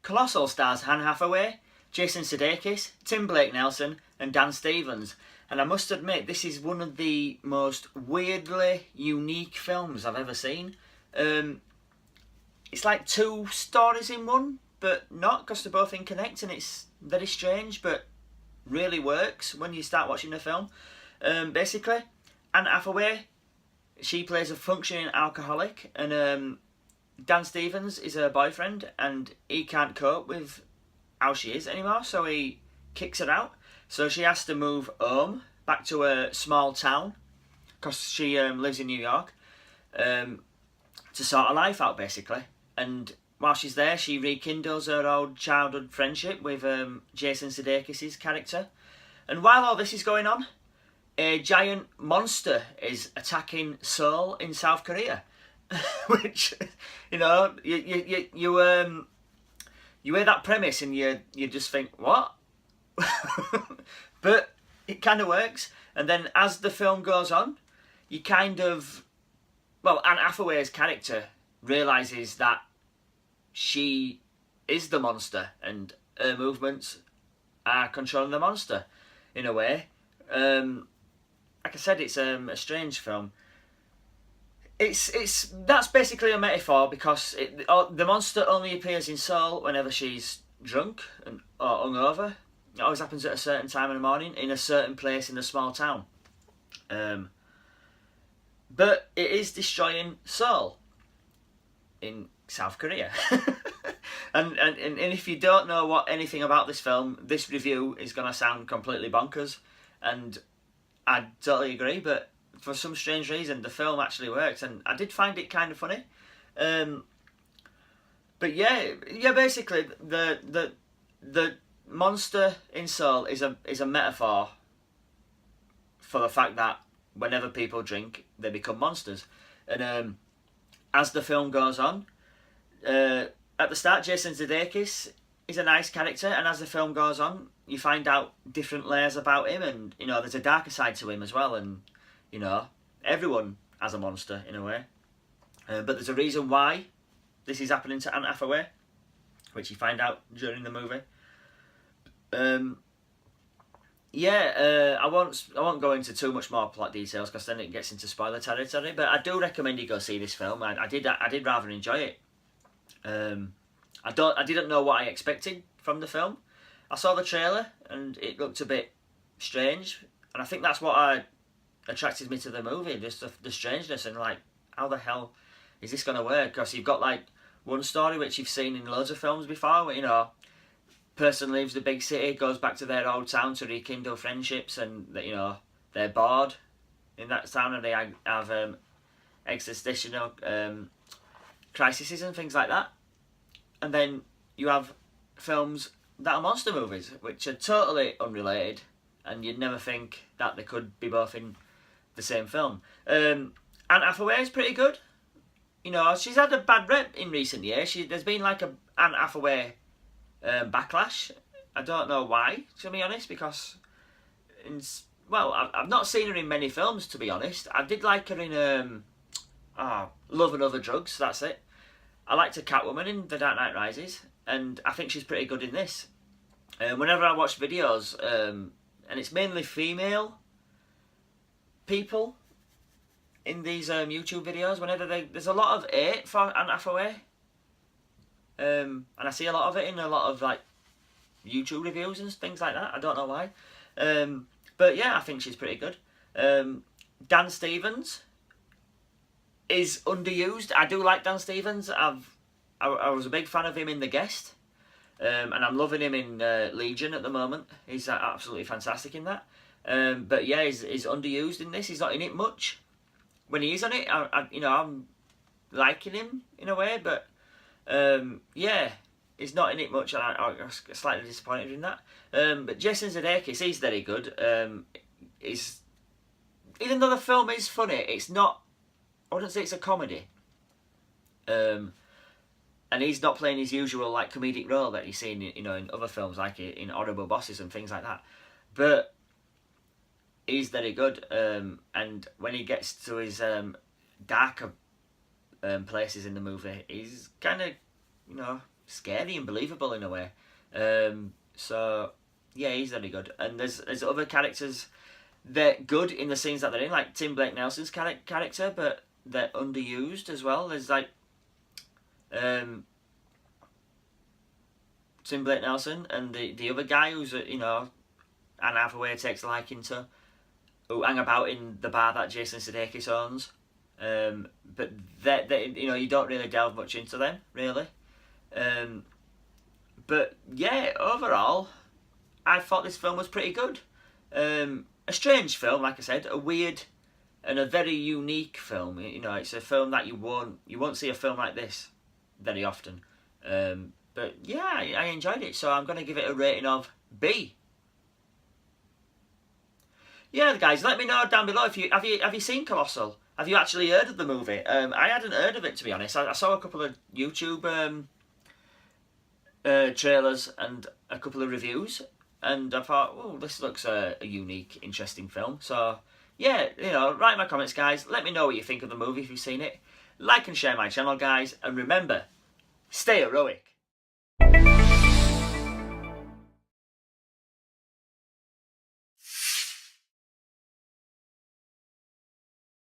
Colossal stars Anne Hathaway, Jason Sudeikis, Tim Blake Nelson and Dan Stevens. And I must admit, this is one of the most weirdly unique films I've ever seen. It's like two stories in one, but not, because they're both interconnected, and it's very strange, but really works when you start watching the film. Basically, Anne Hathaway, she plays a functioning alcoholic, and Dan Stevens is her boyfriend, and he can't cope with how she is anymore, so he kicks her out. So she has to move home, back to a small town, because she lives in New York, to sort her life out, basically. And while she's there, she rekindles her old childhood friendship with Jason Sudeikis' character. And while all this is going on, a giant monster is attacking Seoul in South Korea. Which, you know, you hear that premise and you just think, what? But it kind of works. And then as the film goes on, you kind of, well, Anne Hathaway's character realises that she is the monster and her movements are controlling the monster in a way. Like I said, it's a strange film. That's basically a metaphor, because the monster only appears in Seoul whenever she's drunk or hungover. It always happens at a certain time in the morning in a certain place in a small town. But it is destroying Seoul in South Korea. and if you don't know anything about this film, this review is going to sound completely bonkers, and I totally agree, but for some strange reason the film actually works, and I did find it kind of funny. But yeah, basically the monster in Seoul is a metaphor for the fact that whenever people drink, they become monsters. And as the film goes on, at the start, Jason Sudeikis is a nice character, and as the film goes on, you find out different layers about him, and you know there's a darker side to him as well, and you know everyone has a monster in a way. But there's a reason why this is happening to Anne Hathaway, which you find out during the movie. I won't go into too much more plot details, because then it gets into spoiler territory. But I do recommend you go see this film. I did rather enjoy it. I didn't know what I expected from the film. I saw the trailer and it looked a bit strange, and I think that's what attracted me to the movie, just the strangeness, and like, how the hell is this going to work? Because you've got like one story which you've seen in loads of films before, where, you know, person leaves the big city, goes back to their old town to rekindle friendships, and you know they're bored in that town, and they have existential crises and things like that. And then you have films that are monster movies, which are totally unrelated, and you'd never think that they could be both in the same film. Anne Hathaway is pretty good. You know, she's had a bad rep in recent years. There's been like a Anne Hathaway backlash. I don't know why, to be honest, because I've not seen her in many films, to be honest. I did like her in Love and Other Drugs, that's it. I liked her Catwoman in The Dark Knight Rises, and I think she's pretty good in this. Whenever I watch videos, and it's mainly female people in these YouTube videos, there's a lot of hate for Anne Hathaway, and I see a lot of it in a lot of like YouTube reviews and things like that. I don't know why, but yeah, I think she's pretty good. Dan Stevens is underused. I do like Dan Stevens. I was a big fan of him in The Guest, and I'm loving him in Legion at the moment. He's absolutely fantastic in that. But yeah, he's underused in this. He's not in it much. When he is on it, I'm liking him in a way, but yeah, he's not in it much, and I'm slightly disappointed in that. But Jason Sudeikis, he's very good. Even though the film is funny, it's not. I wouldn't say it's a comedy. And he's not playing his usual like comedic role that you've seen, in other films, like in Horrible Bosses and things like that. But he's very good. And when he gets to his darker places in the movie, he's kind of, scary and believable in a way. So yeah, he's very good. And there's other characters that good in the scenes that they're in, like Tim Blake Nelson's character, but they're underused as well. There's like Tim Blake Nelson and the other guy who's Anne Hathaway takes a liking to, who hang about in the bar that Jason Sudeikis owns. But they you don't really delve much into them really. But yeah, overall, I thought this film was pretty good. A strange film, like I said, a weird and a very unique film. It's a film that you won't see a film like this very often. But yeah, I enjoyed it, so I'm going to give it a rating of B. Yeah, guys, let me know down below if have you seen Colossal? Have you actually heard of the movie? I hadn't heard of it, to be honest. I saw a couple of YouTube trailers and a couple of reviews, and I thought, oh, this looks a unique, interesting film. So yeah, write in my comments, guys. Let me know what you think of the movie if you've seen it. Like and share my channel, guys, and remember, stay heroic.